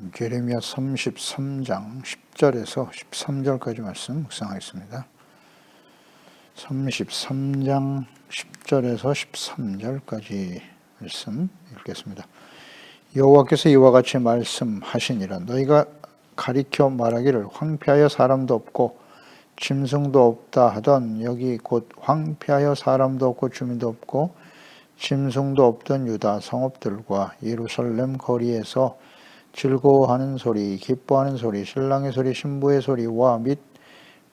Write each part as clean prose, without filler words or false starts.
예레미야 33장 10절에서 13절까지 말씀 묵상하겠습니다. 33장 10절에서 13절까지 말씀 읽겠습니다. 여호와께서 이와 같이 말씀하시니라. 너희가 가리켜 말하기를 황폐하여 사람도 없고 짐승도 없다 하던 여기 곧 황폐하여 사람도 없고 주민도 없고 짐승도 없던 유다 성읍들과 예루살렘 거리에서 즐거워하는 소리, 기뻐하는 소리, 신랑의 소리, 신부의 소리와 및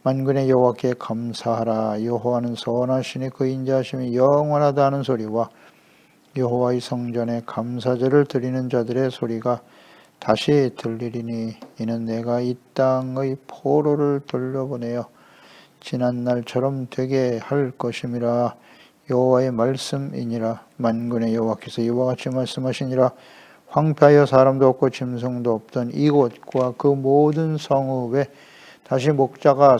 만군의 여호와께 감사하라. 여호와는 선하시니 그 인자하심이 영원하다 하는 소리와 여호와의 성전에 감사제를 드리는 자들의 소리가 다시 들리리니 이는 내가 이 땅의 포로를 돌려보내어 지난 날처럼 되게 할 것임이라. 여호와의 말씀이니라. 만군의 여호와께서 이와 같이 말씀하시니라. 황폐하여 사람도 없고 짐승도 없던 이곳과 그 모든 성읍에 다시 목자가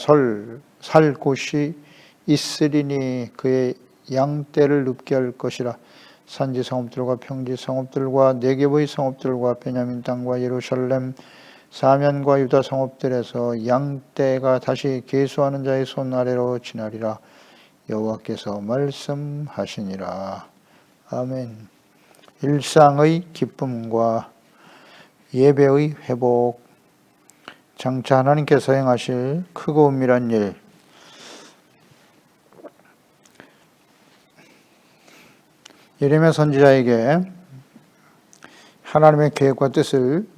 살 곳이 있으리니 그의 양떼를 눕게 할 것이라. 산지 성읍들과 평지 성읍들과 네겝의 성읍들과 베냐민 땅과 예루살렘 사면과 유다 성읍들에서 양떼가 다시 계수하는 자의 손 아래로 지나리라. 여호와께서 말씀하시니라. 아멘. 일상의 기쁨과 예배의 회복, 장차 하나님께서 행하실 크고 은밀한 일, 예레미야 선지자에게 하나님의 계획과 뜻을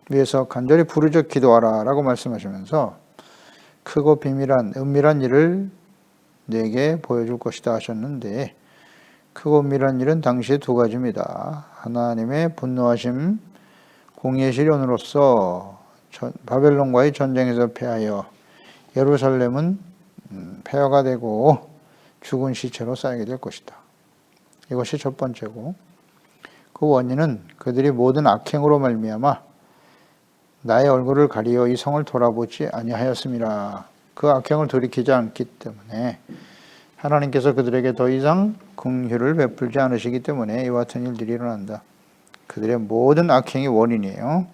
위해서 간절히 부르짖어 기도하라 라고 말씀하시면서 크고 은밀한 일을 내게 보여줄 것이다 하셨는데, 크고 은밀한 일은 당시에 두 가지입니다. 하나님의 분노하심, 공의의 실현으로서 바벨론과의 전쟁에서 패하여 예루살렘은 폐허가 되고 죽은 시체로 쌓이게 될 것이다. 이것이 첫 번째고, 그 원인은 그들이 모든 악행으로 말미암아 나의 얼굴을 가리어 이 성을 돌아보지 아니하였음이라. 그 악행을 돌이키지 않기 때문에 하나님께서 그들에게 더 이상 긍휼을 베풀지 않으시기 때문에 이와 같은 일들이 일어난다. 그들의 모든 악행이 원인이에요.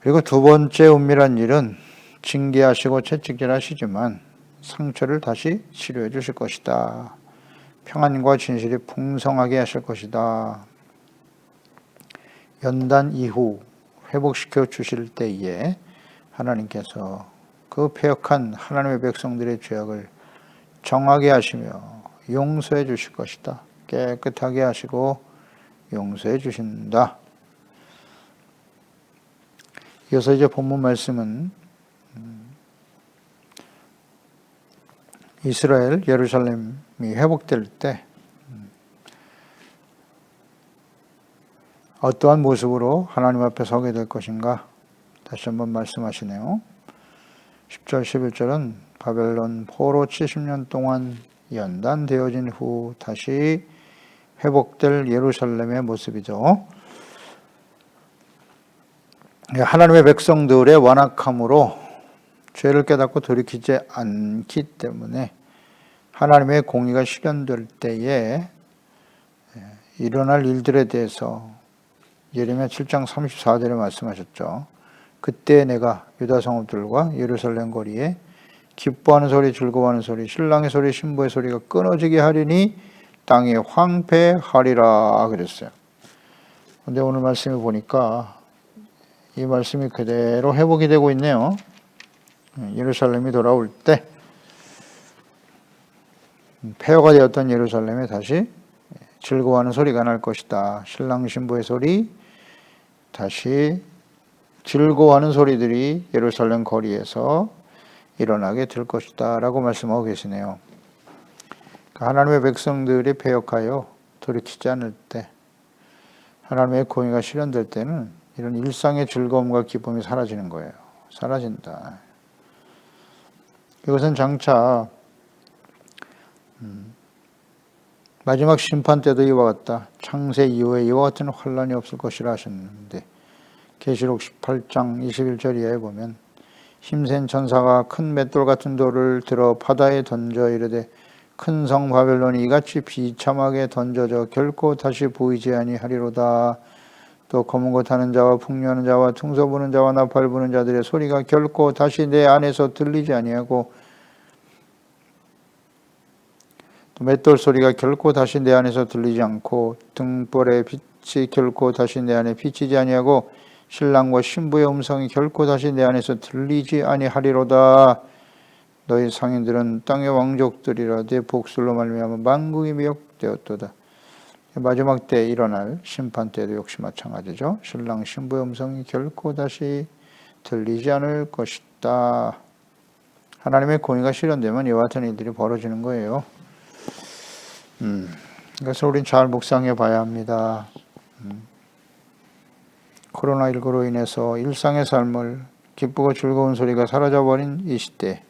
그리고 두 번째 은밀한 일은 징계하시고 채찍질하시지만 상처를 다시 치료해 주실 것이다. 평안과 진실이 풍성하게 하실 것이다. 연단 이후 회복시켜 주실 때에 하나님께서 그 패역한 하나님의 백성들의 죄악을 정하게 하시며 용서해 주실 것이다. 깨끗하게 하시고 용서해 주신다. 이어서 이제 본문 말씀은 이스라엘 예루살렘이 회복될 때 어떠한 모습으로 하나님 앞에 서게 될 것인가 다시 한번 말씀하시네요. 10절 11절은 바벨론 포로 70년 동안 연단되어진 후 다시 회복될 예루살렘의 모습이죠. 하나님의 백성들의 완악함으로 죄를 깨닫고 돌이키지 않기 때문에 하나님의 공의가 실현될 때에 일어날 일들에 대해서 예레미야 7장 34절에 말씀하셨죠. 그때 내가 유다 성읍들과 예루살렘 거리에 기뻐하는 소리, 즐거워하는 소리, 신랑의 소리, 신부의 소리가 끊어지게 하리니 땅이 황폐하리라 그랬어요. 그런데 오늘 말씀을 보니까 이 말씀이 그대로 회복이 되고 있네요. 예루살렘이 돌아올 때 폐허가 되었던 예루살렘에 다시 즐거워하는 소리가 날 것이다. 신랑 신부의 소리, 다시 즐거워하는 소리들이 예루살렘 거리에서 일어나게 될 것이다 라고 말씀하고 계시네요. 하나님의 백성들이 패역하여 돌이키지 않을 때, 하나님의 공의가 실현될 때는 이런 일상의 즐거움과 기쁨이 사라지는 거예요. 사라진다. 이것은 장차 마지막 심판 때도 이와 같다. 창세 이후에 이와 같은 환란이 없을 것이라 하셨는데, 계시록 18장 21절 이하에 보면 힘센 천사가 큰 맷돌 같은 돌을 들어 바다에 던져 이르되 큰 성 바벨론이 이같이 비참하게 던져져 결코 다시 보이지 아니하리로다. 또 검은 것 하는 자와 풍류하는 자와 퉁소 부는 자와 나팔 부는 자들의 소리가 결코 다시 내 안에서 들리지 아니하고 또 맷돌 소리가 결코 다시 내 안에서 들리지 않고 등불의 빛이 결코 다시 내 안에 비치지 아니하고 신랑과 신부의 음성이 결코 다시 내 안에서 들리지 아니하리로다. 너희 상인들은 땅의 왕족들이라 내 복술로 말미암아 만국이 미혹되었도다. 마지막 때 일어날 심판 때도 역시 마찬가지죠. 신랑 신부의 음성이 결코 다시 들리지 않을 것이다. 하나님의 공의가 실현되면 이와 같은 일들이 벌어지는 거예요. 그래서 우린 잘 묵상해 봐야 합니다. 코로나19로 인해서 일상의 삶을 기쁘고 즐거운 소리가 사라져버린 이 시대,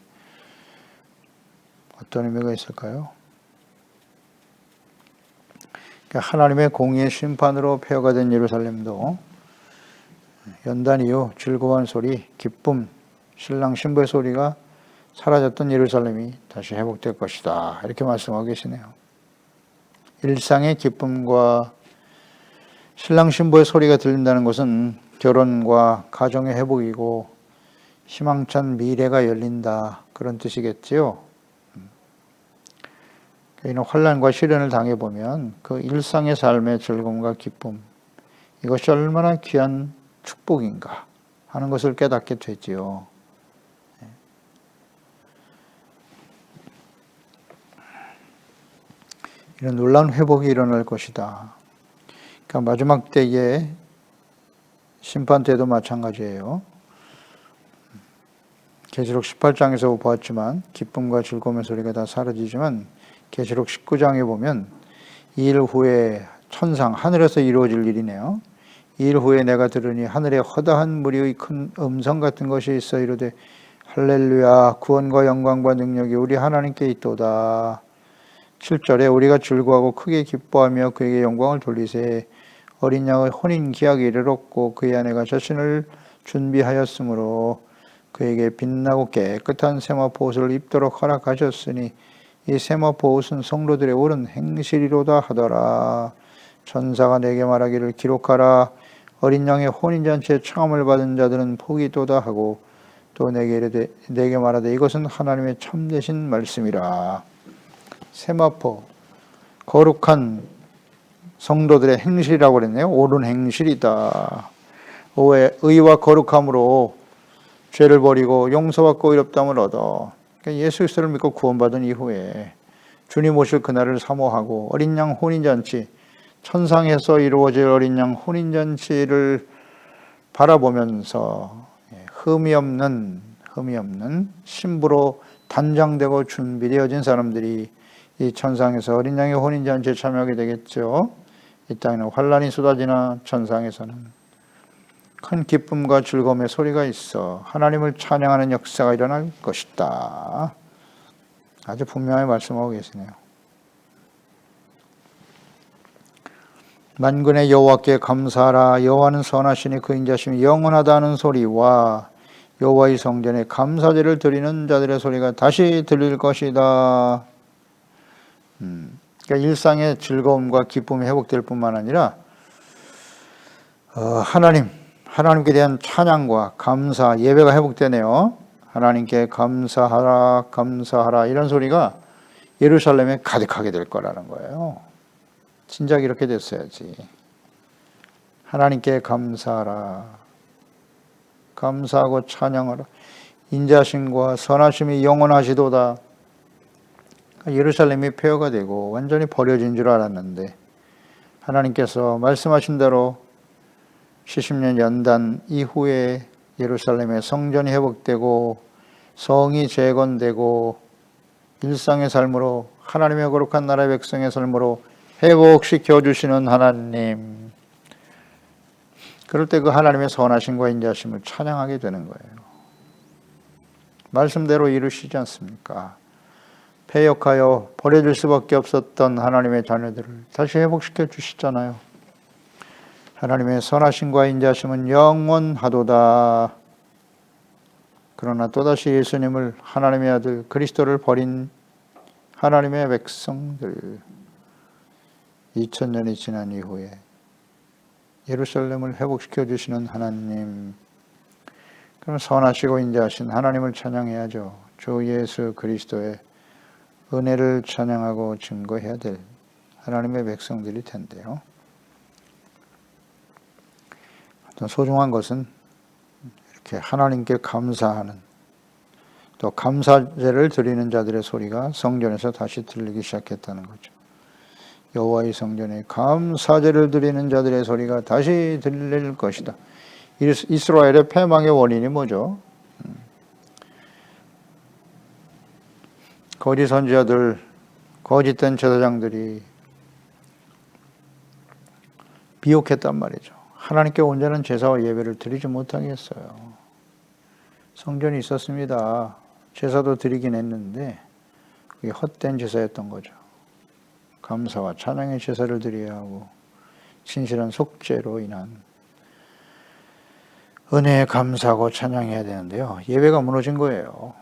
어떤 의미가 있을까요? 하나님의 공의의 심판으로 폐허가 된 예루살렘도 연단 이후 즐거운 소리, 기쁨, 신랑 신부의 소리가 사라졌던 예루살렘이 다시 회복될 것이다. 이렇게 말씀하고 계시네요. 일상의 기쁨과 신랑 신부의 소리가 들린다는 것은 결혼과 가정의 회복이고 희망찬 미래가 열린다. 그런 뜻이겠지요. 이런 환난과 시련을 당해보면 그 일상의 삶의 즐거움과 기쁨, 이것이 얼마나 귀한 축복인가 하는 것을 깨닫게 되지요. 이런 놀라운 회복이 일어날 것이다. 그러니까 마지막 때에 심판 때도 마찬가지예요. 계시록 18장에서 보았지만 기쁨과 즐거움의 소리가 다 사라지지만 계시록 19장에 보면 이 일 후에 천상, 하늘에서 이루어질 일이네요. 이 일 후에 내가 들으니 하늘에 허다한 무리의 큰 음성 같은 것이 있어 이르되 할렐루야, 구원과 영광과 능력이 우리 하나님께 있도다. 7절에 우리가 즐거워하고 크게 기뻐하며 그에게 영광을 돌리세. 어린 양의 혼인 기약이 이르렀고 그의 아내가 자신을 준비하였으므로 그에게 빛나고 깨끗한 세마포 옷을 입도록 허락하셨으니 이 세마포 옷은 성도들의 옳은 행실이로다 하더라. 천사가 내게 말하기를 기록하라. 어린 양의 혼인잔치에 청함을 받은 자들은 복이 있도다 하고 또 내게 말하되 이것은 하나님의 참되신 말씀이라. 세마포, 거룩한 성도들의 행실이라고 그랬네요. 옳은 행실이다. 의와 거룩함으로 죄를 버리고 용서받고 의롭다함을 얻어. 그러니까 예수 그리스도를 믿고 구원받은 이후에 주님 오실 그날을 사모하고 어린 양 혼인잔치, 천상에서 이루어질 어린 양 혼인잔치를 바라보면서 흠이 없는 신부로 단장되고 준비되어진 사람들이 이 천상에서 어린 양의 혼인잔치에 참여하게 되겠죠. 이 땅에는 환란이 쏟아지나 천상에서는 큰 기쁨과 즐거움의 소리가 있어 하나님을 찬양하는 역사가 일어날 것이다. 아주 분명히 말씀하고 계시네요. 만군의 여호와께 감사하라. 여호와는 선하시니 그 인자심이 영원하다는 소리와 여호와의 성전에 감사제를 드리는 자들의 소리가 다시 들릴 것이다. 그러니까 일상의 즐거움과 기쁨이 회복될 뿐만 아니라 하나님께 대한 찬양과 감사, 예배가 회복되네요. 하나님께 감사하라, 감사하라 이런 소리가 예루살렘에 가득하게 될 거라는 거예요. 진작 이렇게 됐어야지. 하나님께 감사하라, 감사하고 찬양하라. 인자심과 선하심이 영원하시도다. 예루살렘이 폐허가 되고 완전히 버려진 줄 알았는데 하나님께서 말씀하신 대로 70년 연단 이후에 예루살렘의 성전이 회복되고 성이 재건되고 일상의 삶으로 하나님의 거룩한 나라의 백성의 삶으로 회복시켜 주시는 하나님. 그럴 때 그 하나님의 선하심과 인자심을 찬양하게 되는 거예요. 말씀대로 이루시지 않습니까? 패역하여 버려질 수밖에 없었던 하나님의 자녀들을 다시 회복시켜 주시잖아요. 하나님의 선하심과 인자심은 영원하도다. 그러나 또다시 예수님을 하나님의 아들 그리스도를 버린 하나님의 백성들 2000년이 지난 이후에 예루살렘을 회복시켜 주시는 하나님, 그럼 선하시고 인자하신 하나님을 찬양해야죠. 주 예수 그리스도의 은혜를 찬양하고 증거해야 될 하나님의 백성들일 텐데요. 어떤 소중한 것은 이렇게 하나님께 감사하는, 또 감사제를 드리는 자들의 소리가 성전에서 다시 들리기 시작했다는 거죠. 여호와의 성전에 감사제를 드리는 자들의 소리가 다시 들릴 것이다. 이스라엘의 패망의 원인이 뭐죠? 거짓 선지자들, 거짓된 제사장들이 비옥했단 말이죠. 하나님께 온전한 제사와 예배를 드리지 못하게 했어요. 성전이 있었습니다. 제사도 드리긴 했는데 그게 헛된 제사였던 거죠. 감사와 찬양의 제사를 드려야 하고 진실한 속죄로 인한 은혜에 감사하고 찬양해야 되는데요. 예배가 무너진 거예요.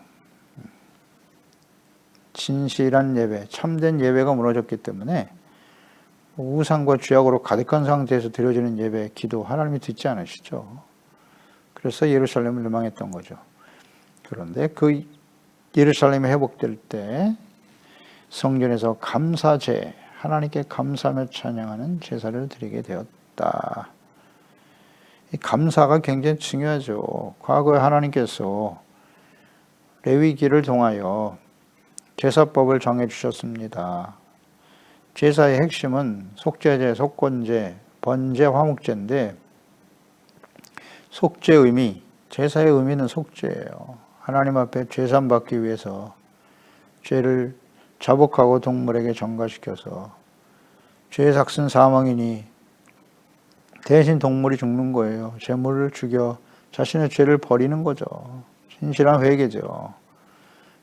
진실한 예배, 참된 예배가 무너졌기 때문에 우상과 죄악으로 가득한 상태에서 드려지는 예배, 기도 하나님이 듣지 않으시죠. 그래서 예루살렘을 멸망했던 거죠. 그런데 그 예루살렘이 회복될 때 성전에서 감사제, 하나님께 감사하며 찬양하는 제사를 드리게 되었다. 이 감사가 굉장히 중요하죠. 과거에 하나님께서 레위기를 통하여 제사법을 정해 주셨습니다. 제사의 핵심은 속죄제, 속건제, 번제, 화목제인데 속죄 의미, 제사의 의미는 속죄예요. 하나님 앞에 죄산 받기 위해서 죄를 자복하고 동물에게 전가시켜서 죄의 삭슨 사망이니 대신 동물이 죽는 거예요. 제물을 죽여 자신의 죄를 버리는 거죠. 진실한 회개죠.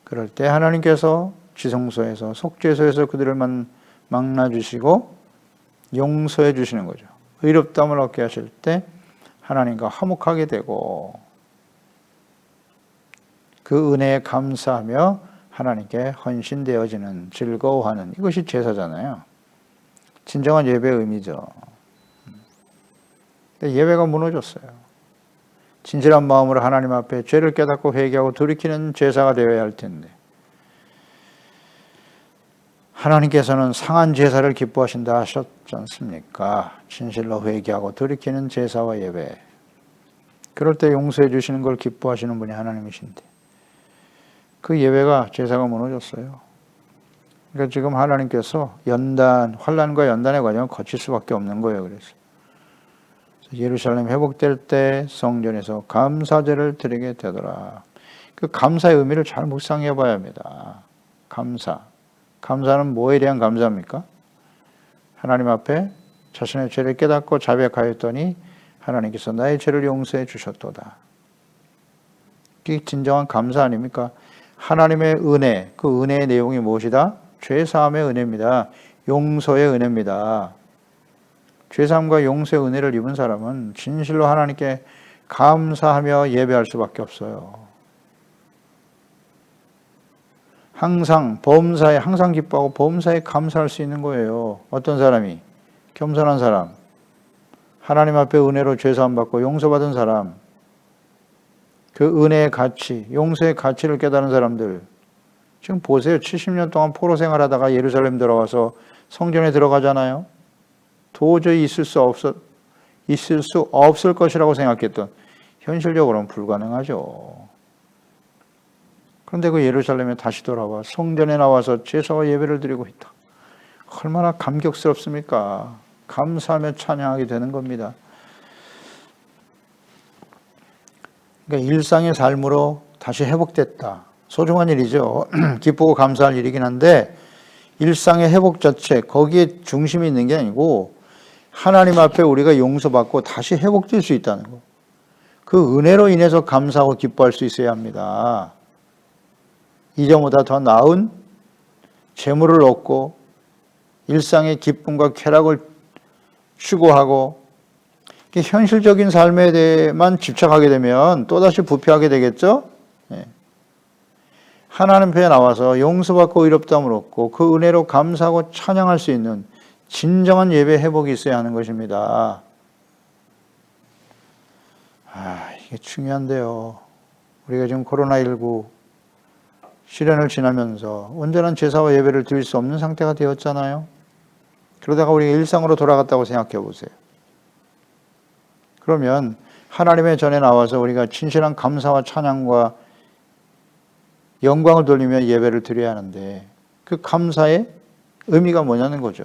그럴 때 하나님께서 지성소에서 속죄소에서 그들을 망라주시고 용서해 주시는 거죠. 의롭다함을 얻게 하실 때 하나님과 화목하게 되고 그 은혜에 감사하며 하나님께 헌신되어지는, 즐거워하는, 이것이 제사잖아요. 진정한 예배의 의미죠. 근데 예배가 무너졌어요. 진실한 마음으로 하나님 앞에 죄를 깨닫고 회개하고 돌이키는 제사가 되어야 할 텐데 하나님께서는 상한 제사를 기뻐하신다 하셨지 않습니까? 진실로 회개하고 돌이키는 제사와 예배, 그럴 때 용서해 주시는 걸 기뻐하시는 분이 하나님이신데 그 예배가, 제사가 무너졌어요. 그러니까 지금 하나님께서 환난과 연단의 과정을 거칠 수밖에 없는 거예요. 그래서 예루살렘 회복될 때 성전에서 감사제를 드리게 되더라. 그 감사의 의미를 잘 묵상해 봐야 합니다. 감사는 뭐에 대한 감사입니까? 하나님 앞에 자신의 죄를 깨닫고 자백하였더니 하나님께서 나의 죄를 용서해 주셨도다. 이게 진정한 감사 아닙니까? 하나님의 은혜, 그 은혜의 내용이 무엇이다? 죄사함의 은혜입니다. 용서의 은혜입니다. 죄사함과 용서의 은혜를 입은 사람은 진실로 하나님께 감사하며 예배할 수밖에 없어요. 항상 기뻐하고 범사에 감사할 수 있는 거예요. 어떤 사람이? 겸손한 사람, 하나님 앞에 은혜로 죄사함 받고 용서받은 사람, 그 은혜의 가치, 용서의 가치를 깨달은 사람들. 지금 보세요. 70년 동안 포로 생활하다가 예루살렘 들어가서 성전에 들어가잖아요. 도저히 있을 수 없을 것이라고 생각했던, 현실적으로는 불가능하죠. 그런데 그 예루살렘에 다시 돌아와 성전에 나와서 제사와 예배를 드리고 있다. 얼마나 감격스럽습니까? 감사하며 찬양하게 되는 겁니다. 그러니까 일상의 삶으로 다시 회복됐다. 소중한 일이죠. 기쁘고 감사할 일이긴 한데 일상의 회복 자체, 거기에 중심이 있는 게 아니고 하나님 앞에 우리가 용서받고 다시 회복될 수 있다는 거. 그 은혜로 인해서 감사하고 기뻐할 수 있어야 합니다. 이전보다 더 나은 재물을 얻고 일상의 기쁨과 쾌락을 추구하고 현실적인 삶에 대해만 집착하게 되면 또다시 부패하게 되겠죠? 하나님 앞에 나와서 용서받고 의롭다함을 얻고 그 은혜로 감사하고 찬양할 수 있는 진정한 예배 회복이 있어야 하는 것입니다. 이게 중요한데요. 우리가 지금 코로나19 시련을 지나면서 온전한 제사와 예배를 드릴 수 없는 상태가 되었잖아요. 그러다가 우리가 일상으로 돌아갔다고 생각해 보세요. 그러면 하나님의 전에 나와서 우리가 진실한 감사와 찬양과 영광을 돌리며 예배를 드려야 하는데 그 감사의 의미가 뭐냐는 거죠.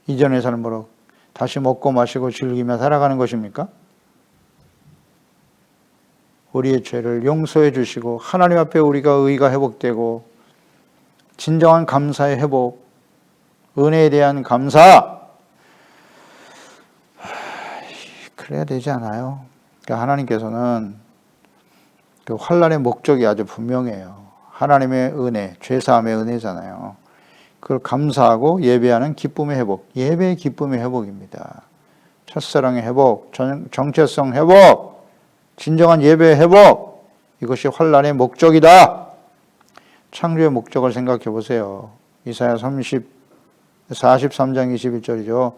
이전의 삶으로 다시 먹고 마시고 즐기며 살아가는 것입니까? 우리의 죄를 용서해 주시고 하나님 앞에 우리가 의가 회복되고 진정한 감사의 회복, 은혜에 대한 감사, 그래야 되지 않아요? 그러니까 하나님께서는 그 환난의 목적이 아주 분명해요. 하나님의 은혜, 죄사함의 은혜잖아요. 그걸 감사하고 예배하는 기쁨의 회복, 예배의 기쁨의 회복입니다. 첫사랑의 회복, 정체성 회복, 진정한 예배의 회복, 이것이 환난의 목적이다. 창조의 목적을 생각해 보세요. 이사야 43장 21절이죠.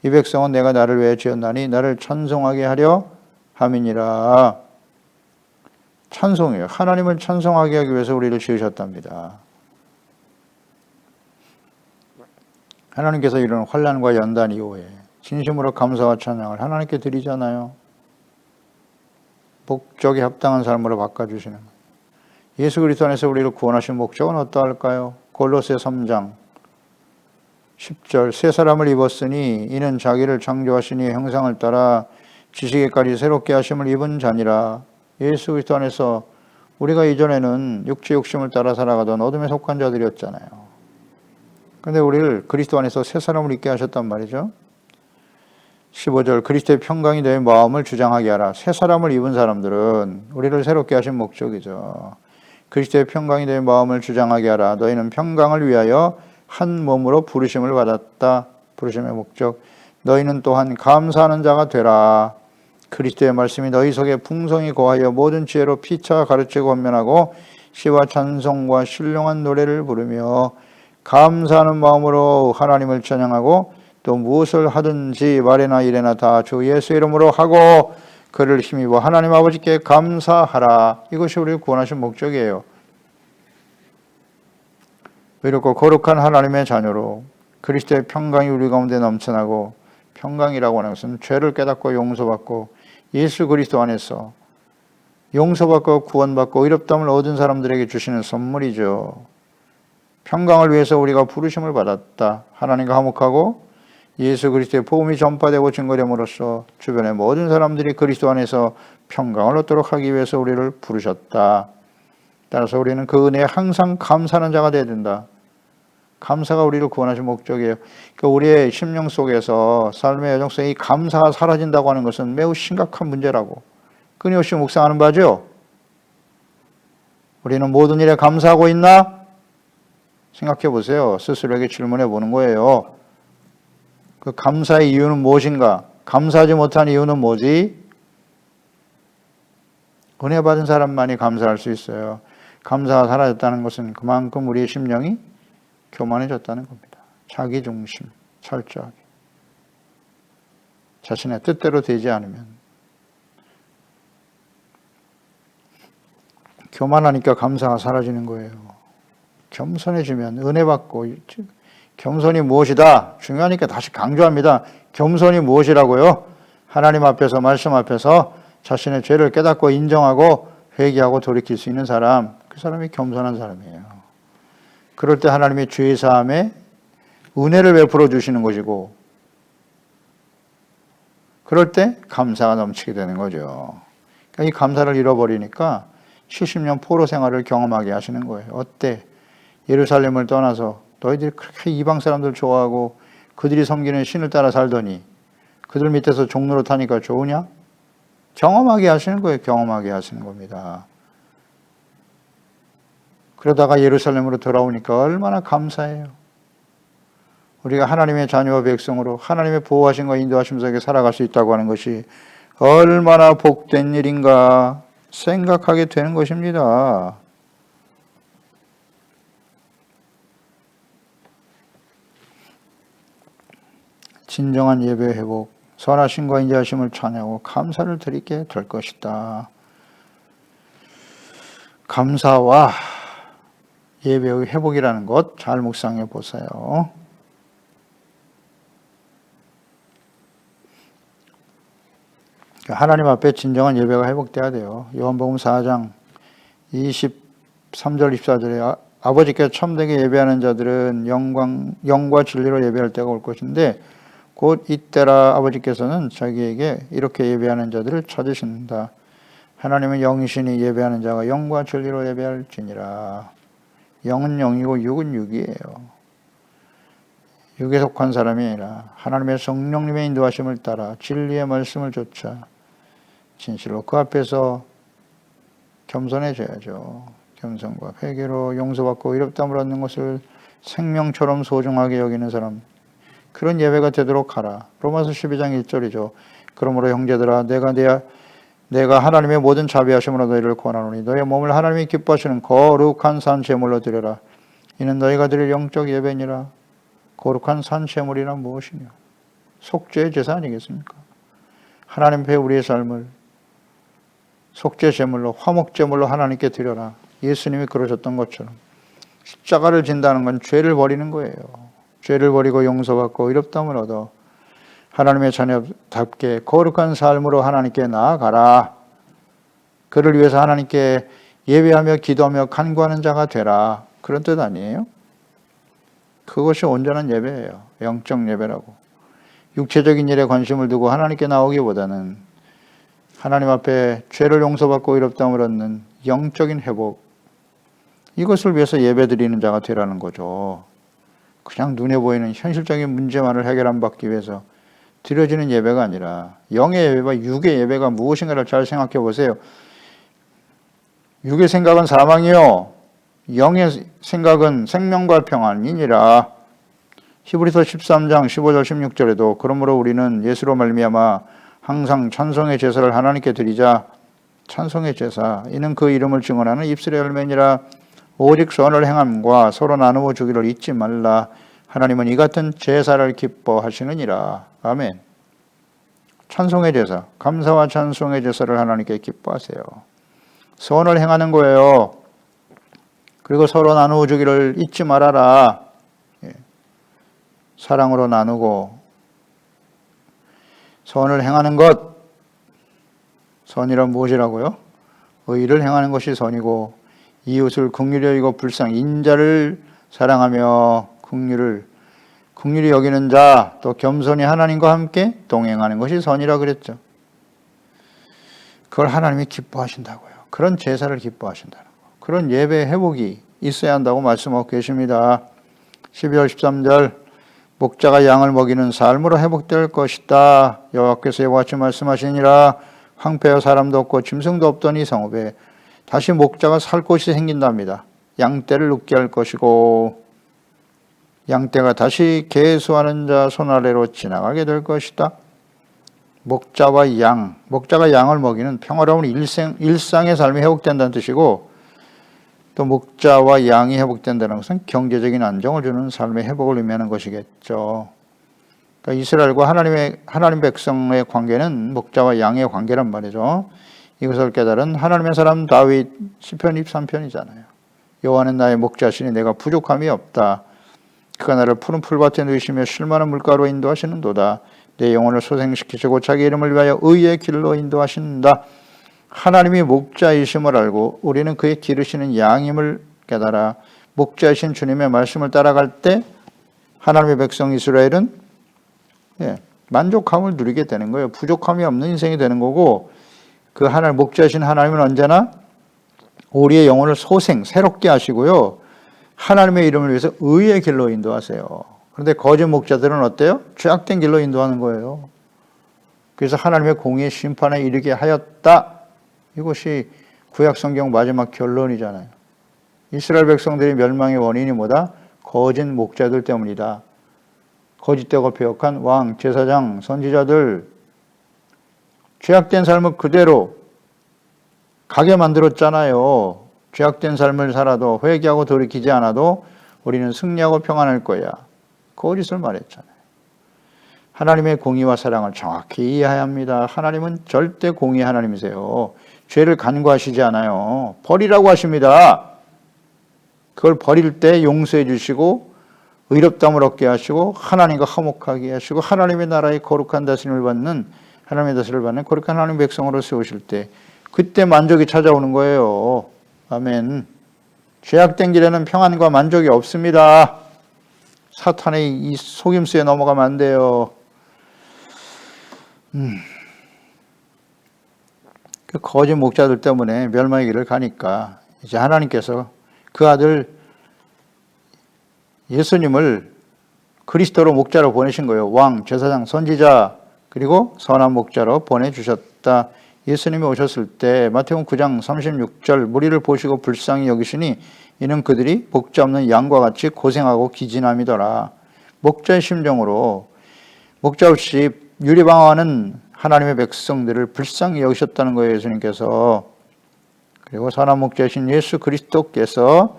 이 백성은 내가 나를 위해 지었나니 나를 찬송하게 하려 함이니라. 찬송이에요. 하나님을 찬송하게 하기 위해서 우리를 지으셨답니다. 하나님께서 이런 환난과 연단 이후에 진심으로 감사와 찬양을 하나님께 드리잖아요. 목적에 합당한 삶으로 바꿔주시는 거예요. 예수 그리스도 안에서 우리를 구원하신 목적은 어떠할까요? 골로새 3장 10절 새 사람을 입었으니 이는 자기를 창조하신 이의 형상을 따라 지식에까지 새롭게 하심을 입은 자니라. 예수 그리스도 안에서 우리가 이전에는 육체 욕심을 따라 살아가던 어둠에 속한 자들이었잖아요. 그런데 우리를 그리스도 안에서 새 사람을 입게 하셨단 말이죠. 15절 그리스도의 평강이 너의 마음을 주장하게 하라. 새 사람을 입은 사람들은 우리를 새롭게 하신 목적이죠. 그리스도의 평강이 너의 마음을 주장하게 하라. 너희는 평강을 위하여 한 몸으로 부르심을 받았다. 부르심의 목적. 너희는 또한 감사하는 자가 되라. 그리스도의 말씀이 너희 속에 풍성히 거하여 모든 지혜로 피차 가르치고 권면하고 시와 찬송과 신령한 노래를 부르며 감사하는 마음으로 하나님을 찬양하고 또 무엇을 하든지 말이나 이래나 다 주 예수 이름으로 하고 그를 힘입어 하나님 아버지께 감사하라. 이것이 우리를 구원하신 목적이에요. 이렇고 거룩한 하나님의 자녀로 그리스도의 평강이 우리 가운데 넘쳐나고, 평강이라고 하는 것은 죄를 깨닫고 용서받고 예수 그리스도 안에서 용서받고 구원받고 의롭다함을 얻은 사람들에게 주시는 선물이죠. 평강을 위해서 우리가 부르심을 받았다. 하나님과 화목하고 예수 그리스도의 복음이 전파되고 증거됨으로써 주변의 모든 사람들이 그리스도 안에서 평강을 얻도록 하기 위해서 우리를 부르셨다. 따라서 우리는 그 은혜에 항상 감사하는 자가 되어야 된다. 감사가 우리를 구원하신 목적이에요. 그러니까 우리의 심령 속에서 삶의 여정 속에 이 감사가 사라진다고 하는 것은 매우 심각한 문제라고 끊임없이 묵상하는 바죠. 우리는 모든 일에 감사하고 있나? 생각해 보세요. 스스로에게 질문해 보는 거예요. 그 감사의 이유는 무엇인가? 감사하지 못한 이유는 뭐지? 은혜 받은 사람만이 감사할 수 있어요. 감사가 사라졌다는 것은 그만큼 우리의 심령이 교만해졌다는 겁니다. 자기중심, 철저하게. 자신의 뜻대로 되지 않으면. 교만하니까 감사가 사라지는 거예요. 겸손해지면 은혜 받고, 겸손이 무엇이다? 중요하니까 다시 강조합니다. 겸손이 무엇이라고요? 하나님 앞에서, 말씀 앞에서 자신의 죄를 깨닫고 인정하고 회개하고 돌이킬 수 있는 사람, 그 사람이 겸손한 사람이에요. 그럴 때 하나님의 죄 사함에 은혜를 베풀어 주시는 것이고, 그럴 때 감사가 넘치게 되는 거죠. 그러니까 이 감사를 잃어버리니까 70년 포로 생활을 경험하게 하시는 거예요. 어때? 예루살렘을 떠나서 너희들이 그렇게 이방 사람들 좋아하고 그들이 섬기는 신을 따라 살더니 그들 밑에서 종로로 타니까 좋으냐? 경험하게 하시는 거예요. 경험하게 하시는 겁니다. 그러다가 예루살렘으로 돌아오니까 얼마나 감사해요. 우리가 하나님의 자녀와 백성으로 하나님의 보호하심과 인도하심 속에 살아갈 수 있다고 하는 것이 얼마나 복된 일인가 생각하게 되는 것입니다. 진정한 예배 회복, 선하심과 인자하심을 찬양하고 감사를 드리게 될 것이다. 감사와 예배의 회복이라는 것 잘 묵상해 보세요. 하나님 앞에 진정한 예배가 회복돼야 돼요. 요한복음 4장 23절 24절에 아버지께 참되게 예배하는 자들은 영과 진리로 예배할 때가 올 것인데 곧 이때라 아버지께서는 자기에게 이렇게 예배하는 자들을 찾으신다. 하나님은 영이시니 예배하는 자가 영과 진리로 예배할지니라. 영은 영이고 육은 육이에요. 육에 속한 사람이 아니라 하나님의 성령님의 인도하심을 따라 진리의 말씀을 좇아 진실로 그 앞에서 겸손해져야죠. 겸손과 회개로 용서받고 의롭다함을 얻는 것을 생명처럼 소중하게 여기는 사람, 그런 예배가 되도록 하라. 로마서 12장 1절이죠. 그러므로 형제들아 내가 하나님의 모든 자비하심으로 너희를 권하노니 너희 몸을 하나님이 기뻐하시는 거룩한 산 제물로 드려라. 이는 너희가 드릴 영적 예배니라. 거룩한 산 제물이란 무엇이냐? 속죄의 제사 아니겠습니까? 하나님 앞에 우리의 삶을 속죄 제물로, 화목 제물로 하나님께 드려라. 예수님이 그러셨던 것처럼 십자가를 진다는 건 죄를 버리는 거예요. 죄를 버리고 용서받고 의롭다함을 얻어 하나님의 자녀답게 거룩한 삶으로 하나님께 나아가라. 그를 위해서 하나님께 예배하며 기도하며 간구하는 자가 되라. 그런 뜻 아니에요? 그것이 온전한 예배예요. 영적 예배라고. 육체적인 일에 관심을 두고 하나님께 나오기보다는 하나님 앞에 죄를 용서받고 의롭다함을 얻는 영적인 회복, 이것을 위해서 예배드리는 자가 되라는 거죠. 그냥 눈에 보이는 현실적인 문제만을 해결 안 받기 위해서 드려지는 예배가 아니라 영의 예배와 육의 예배가 무엇인가를 잘 생각해 보세요. 육의 생각은 사망이요 영의 생각은 생명과 평안이니라. 히브리서 13장 15절 16절에도 그러므로 우리는 예수로 말미암아 항상 찬송의 제사를 하나님께 드리자. 찬송의 제사, 이는 그 이름을 증언하는 입술의 열매니라. 오직 선을 행함과 서로 나누어 주기를 잊지 말라. 하나님은 이 같은 제사를 기뻐하시느니라. 아멘. 찬송의 제사, 감사와 찬송의 제사를 하나님께 기뻐하세요. 선을 행하는 거예요. 그리고 서로 나누어 주기를 잊지 말아라. 사랑으로 나누고 선을 행하는 것, 선이란 무엇이라고요? 의를 행하는 것이 선이고 이웃을 긍휼히 여기고 불쌍히 인자를 사랑하며 긍휼히 여기는 자, 또 겸손히 하나님과 함께 동행하는 것이 선이라 그랬죠. 그걸 하나님이 기뻐하신다고요. 그런 제사를 기뻐하신다는 거. 그런 예배 회복이 있어야 한다고 말씀하고 계십니다. 12절 13절 목자가 양을 먹이는 삶으로 회복될 것이다. 여호와께서 이와 같이 말씀하시니라. 황폐여 사람도 없고 짐승도 없던 이 성읍에 다시 목자가 살 곳이 생긴답니다. 양떼를 눕게 할 것이고 양떼가 다시 계수하는 자 손 아래로 지나가게 될 것이다. 목자가 양을 먹이는 평화로운 일상의 삶이 회복된다는 뜻이고, 또 목자와 양이 회복된다는 것은 경제적인 안정을 주는 삶의 회복을 의미하는 것이겠죠. 그러니까 이스라엘과 하나님 백성의 관계는 목자와 양의 관계란 말이죠. 이것을 깨달은 하나님의 사람 다윗 시편 23편이잖아요. 여호와는 나의 목자시니 내가 부족함이 없다. 그가 나를 푸른 풀밭에 누이시며 쉴만한 물가로 인도하시는도다. 내 영혼을 소생시키시고 자기 이름을 위하여 의의 길로 인도하신다. 하나님이 목자이심을 알고 우리는 그의 기르시는 양임을 깨달아 목자이신 주님의 말씀을 따라갈 때 하나님의 백성 이스라엘은 만족함을 누리게 되는 거예요. 부족함이 없는 인생이 되는 거고, 그 하나님 목자이신 하나님은 언제나 우리의 영혼을 새롭게 하시고요. 하나님의 이름을 위해서 의의 길로 인도하세요. 그런데 거짓 목자들은 어때요? 죄악된 길로 인도하는 거예요. 그래서 하나님의 공의의 심판에 이르게 하였다. 이것이 구약성경 마지막 결론이잖아요. 이스라엘 백성들의 멸망의 원인이 뭐다? 거짓 목자들 때문이다. 거짓되고 배역한 왕, 제사장, 선지자들, 죄악된 삶을 그대로 가게 만들었잖아요. 죄악된 삶을 살아도 회개하고 돌이키지 않아도 우리는 승리하고 평안할 거야. 거짓을 말했잖아요. 하나님의 공의와 사랑을 정확히 이해해야 합니다. 하나님은 절대 공의 하나님이세요. 죄를 간과하시지 않아요. 버리라고 하십니다. 그걸 버릴 때 용서해 주시고 의롭다함을 얻게 하시고 하나님과 화목하게 하시고 하나님의 나라의 거룩한 다스림을 받는, 하나님의 다스림을 받는 거룩한 하나님의 백성으로 세우실 때 그때 만족이 찾아오는 거예요. 아멘. 죄악된 길에는 평안과 만족이 없습니다. 사탄의 이 속임수에 넘어가면 안 돼요. 그 거짓 목자들 때문에 멸망의 길을 가니까 이제 하나님께서 그 아들 예수님을 그리스도로 목자로 보내신 거예요. 왕, 제사장, 선지자, 그리고 선한 목자로 보내주셨다. 예수님이 오셨을 때 마태복음 9장 36절 무리를 보시고 불쌍히 여기시니 이는 그들이 목자 없는 양과 같이 고생하고 기진함이더라. 목자의 심정으로 목자 없이 유리방황하는 하나님의 백성들을 불쌍히 여기셨다는 거예요. 예수님께서. 그리고 선한 목자이신 예수 그리스도께서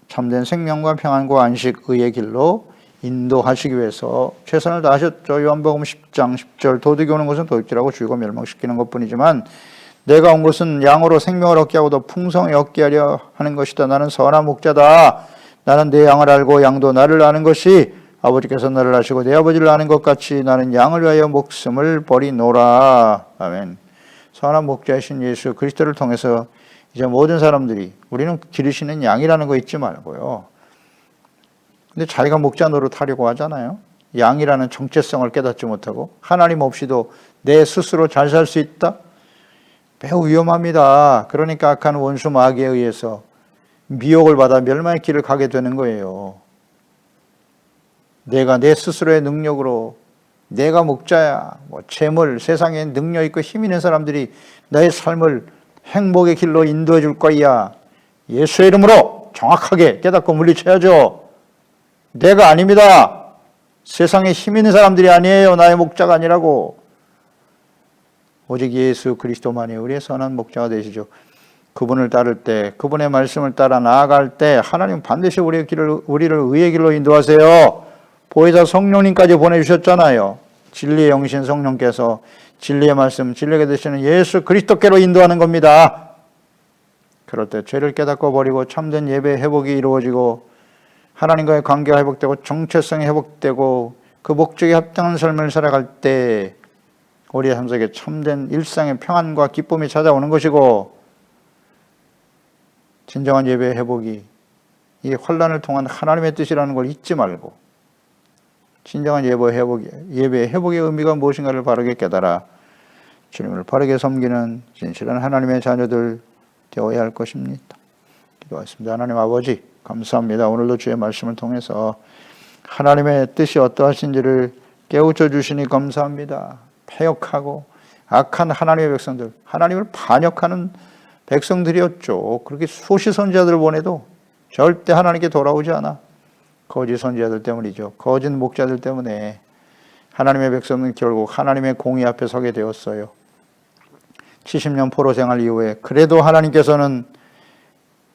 참된 생명과 평안과 안식, 의의 길로 인도하시기 위해서 최선을 다하셨죠. 요한복음 10장 10절 도둑이 오는 것은 도둑질하고 죽이고 멸망시키는 것뿐이지만 내가 온 것은 양으로 생명을 얻게 하고 더 풍성히 얻게 하려 하는 것이다. 나는 선한 목자다. 나는 내 양을 알고 양도 나를 아는 것이 아버지께서 나를 아시고 내 아버지를 아는 것 같이 나는 양을 위하여 목숨을 버리노라. 아멘. 선한 목자이신 예수 그리스도를 통해서 이제 모든 사람들이 우리는 기르시는 양이라는 거 잊지 말고요. 근데 자기가 목자 노릇하려고 하잖아요. 양이라는 정체성을 깨닫지 못하고 하나님 없이도 내 스스로 잘 살 수 있다? 매우 위험합니다. 그러니까 악한 원수 마귀에 의해서 미혹을 받아 멸망의 길을 가게 되는 거예요. 내가 내 스스로의 능력으로 내가 목자야, 재물, 세상에 능력 있고 힘 있는 사람들이 나의 삶을 행복의 길로 인도해 줄 거야. 예수의 이름으로 정확하게 깨닫고 물리쳐야죠. 내가 아닙니다. 세상에 힘 있는 사람들이 아니에요. 나의 목자가 아니라고. 오직 예수 그리스도만이 우리의 선한 목자가 되시죠. 그분을 따를 때, 그분의 말씀을 따라 나아갈 때 하나님 반드시 우리를 의의 길로 인도하세요. 보혜사 성령님까지 보내주셨잖아요. 진리의 영이신 성령께서 진리의 말씀, 진리가 되시는 예수 그리스도께로 인도하는 겁니다. 그럴 때 죄를 깨닫고 버리고 참된 예배 회복이 이루어지고 하나님과의 관계가 회복되고 정체성이 회복되고 그 목적에 합당한 삶을 살아갈 때 우리의 삶 속에 참된 일상의 평안과 기쁨이 찾아오는 것이고 진정한 예배 회복이 이 환난을 통한 하나님의 뜻이라는 걸 잊지 말고 진정한 예배 회복의 의미가 무엇인가를 바르게 깨달아 주님을 바르게 섬기는 진실한 하나님의 자녀들 되어야 할 것입니다. 기도하겠습니다. 하나님 아버지 감사합니다. 오늘도 주의 말씀을 통해서 하나님의 뜻이 어떠하신지를 깨우쳐 주시니 감사합니다. 패역하고 악한 하나님의 백성들, 하나님을 반역하는 백성들이었죠. 그렇게 수시 선지자들을 보내도 절대 하나님께 돌아오지 않아. 거짓 선지자들 때문이죠. 거짓 목자들 때문에 하나님의 백성은 결국 하나님의 공의 앞에 서게 되었어요. 70년 포로 생활 이후에 그래도 하나님께서는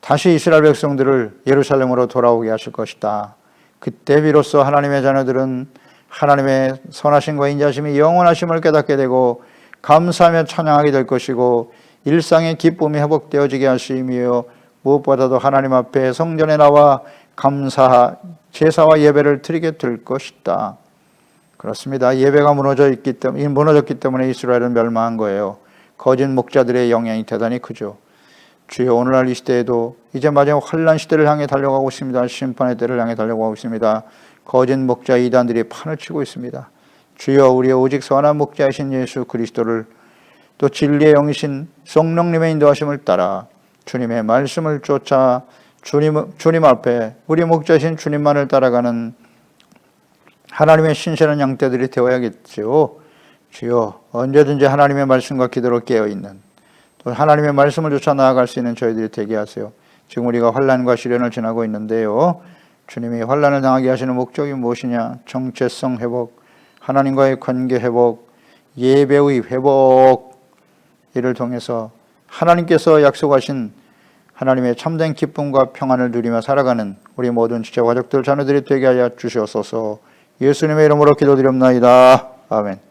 다시 이스라엘 백성들을 예루살렘으로 돌아오게 하실 것이다. 그때 비로소 하나님의 자녀들은 하나님의 선하심과 인자심이 영원하심을 깨닫게 되고 감사하며 찬양하게 될 것이고 일상의 기쁨이 회복되어지게 하시며 무엇보다도 하나님 앞에 성전에 나와 감사, 제사와 예배를 드리게 될 것이다. 그렇습니다. 예배가 무너졌기 때문에 이스라엘은 멸망한 거예요. 거짓 목자들의 영향이 대단히 크죠. 주여 오늘날 이 시대에도 이제 마지막 환난 시대를 향해 달려가고 있습니다. 심판의 때를 향해 달려가고 있습니다. 거짓 목자 이단들이 판을 치고 있습니다. 주여 우리의 오직 선한 목자이신 예수 그리스도를 또 진리의 영이신 성령님의 인도하심을 따라 주님의 말씀을 쫓아 주님 앞에 우리 목자이신 주님만을 따라가는 하나님의 신실한 양떼들이 되어야겠지요. 주여 언제든지 하나님의 말씀과 기도로 깨어있는 또 하나님의 말씀을 쫓아 나아갈 수 있는 저희들이 되게 하세요. 지금 우리가 환난과 시련을 지나고 있는데요. 주님이 환난을 당하게 하시는 목적이 무엇이냐? 정체성 회복, 하나님과의 관계 회복, 예배의 회복, 이를 통해서 하나님께서 약속하신 하나님의 참된 기쁨과 평안을 누리며 살아가는 우리 모든 지체 가족들 자녀들이 되게 하여 주시옵소서. 예수님의 이름으로 기도드립나이다. 아멘.